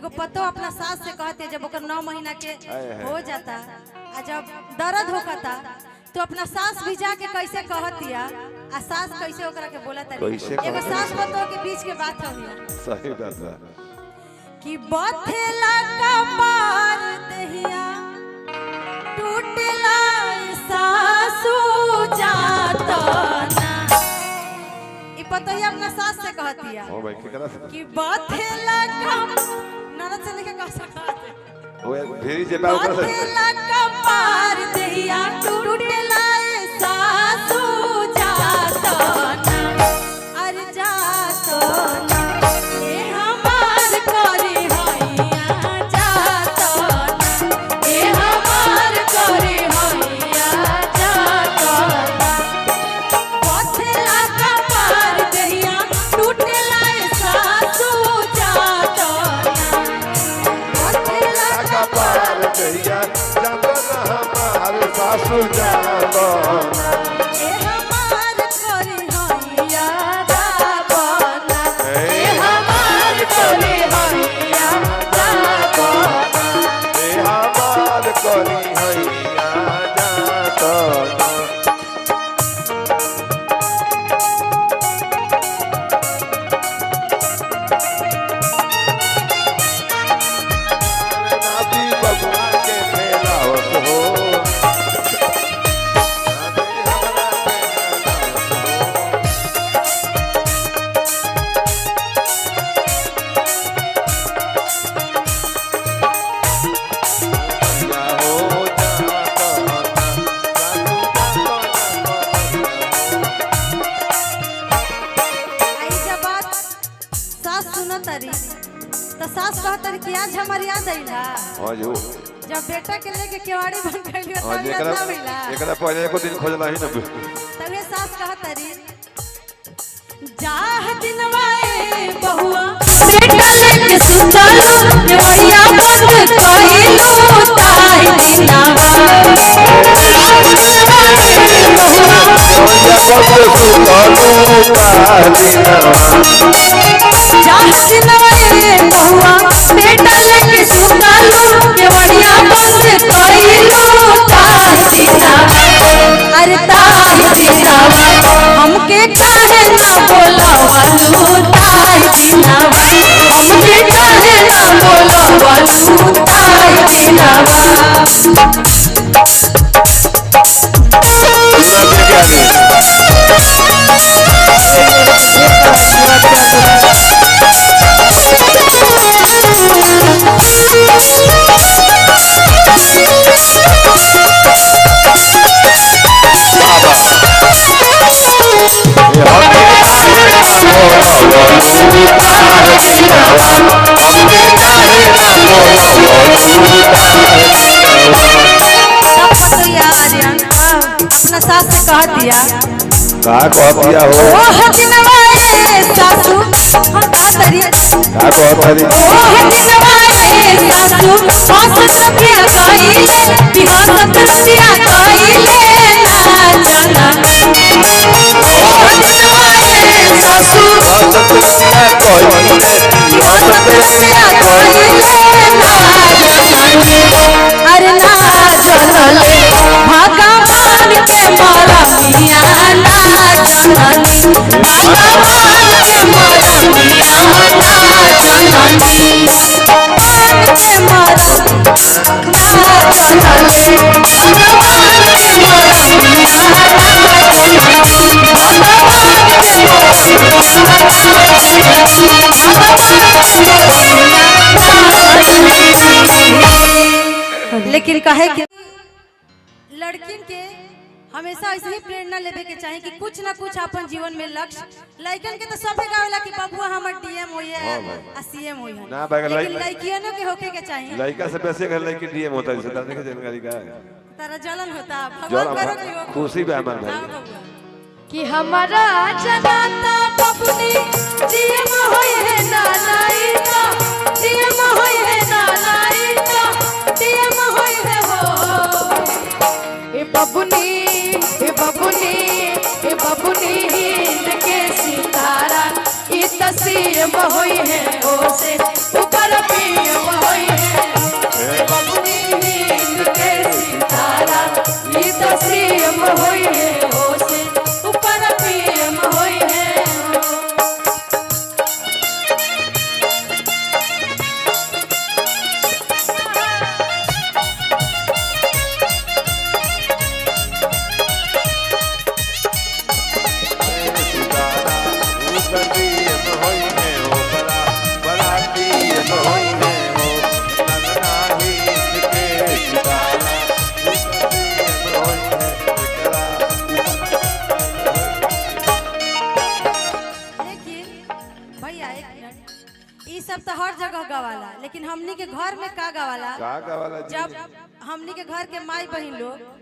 एगो पतो अपना सास से कहते जब ओकर 9 महीना के हो जाता आ जब दर्द होता तो अपना सास भी जाके कैसे कहतिया आ सास कैसे ओकरा के बोला तारी एगो सास पतो के बीच के बात है सही बात है कि बथेला कपार दहिया टूटला सासू जाता ना ई पतो ही अपना सास से कहतिया ओ भाई केकरा से कि बथेला कम ननद से लेके कह सकता ओ ढेरी जे बा ओकरा से बथेला कपार दहिया टूटला सासू जाता ना अरे जाता ना ए हमार करे हैया जाता ना ए हमार करे हैया जाता ना बथेला कपार दहिया टूटला सासू जाता ना बथेला कपार दहिया जाता ना हमारे सासू जाता ए हमार करे हैया जाता ना ए हमार करे हैया जाता ना ए हमार करी हैया जाता नाती बबुआ के खेलावत हो नाती हमरा तो सास कहतरी कि आज हमार याद आइला हां जो जब बेटा के लेके केवाड़ी बंद कइली हां तब याद ना आइला एकरा पहले एको दिन खोजला ही न तबे सास कहतरी जाह दिनवाए बहुआ बेटा लेके सुतलो देवरिया बंद कइलो ताई दिनवा बहुआ बेटा लेके सुतलो देवरिया बंद कइलो ताई दिनवा अरे ताई दिनवा हमके काहे ना बोलावलू ताई दिनवा हमके काहे ना बोलावलू ताई दिनवा अपना सास से कह दिया का कहतिया हो ओह दिनवाए सासू हम कहतरी का कहतरी ओह दिनवाए सासू हंसत रखिया कइले बिहसत रखिया कइले ना जाना ओह दिनवाए सासू हंसत रखिया कइले बिहसत रखिया कइले ना जाना अरे ना जनले भगवान के मरमिया ना जननी भगवान के मरमिया ना जननी भगवान के मरमिया ना जनले भगवान के मरमिया ना जननी भगवान के लेकिन कहे कि लड़किन के हमेशा ऐसे ही प्रेरणा लेवे के चाहिए कि कुछ ना कुछ अपन जीवन में लक्ष्य लड़कन के तो सबे गावेला कि बाबूआ हमर डीएम होई है आ सीएम होई है ना भाई लेकिन लड़कियों के होके के चाहिए लड़का से पैसे घर लड़की डीएम होता है सरदार के जानकारी का तारा जलन होता भगवान करो कि हो खुशी बे हमार भाई कि हमारा जनाता बबुनी डीएम होई है ना नाई तो डीएम होई है ना नाई तो डीएम होई है हो ए बबुनी ए बबुनी ए बबुनी हिंद के सितारा ई तस्वीर में होई है ओ से ऊपर पीओ होई है हो से ऊपर पीएम होई है हो। ई सब तो हर जगह गवाला, लेकिन हमनी के घर में का गवाला? का गवाला जी? जब हमनी के घर के माई बहन लोग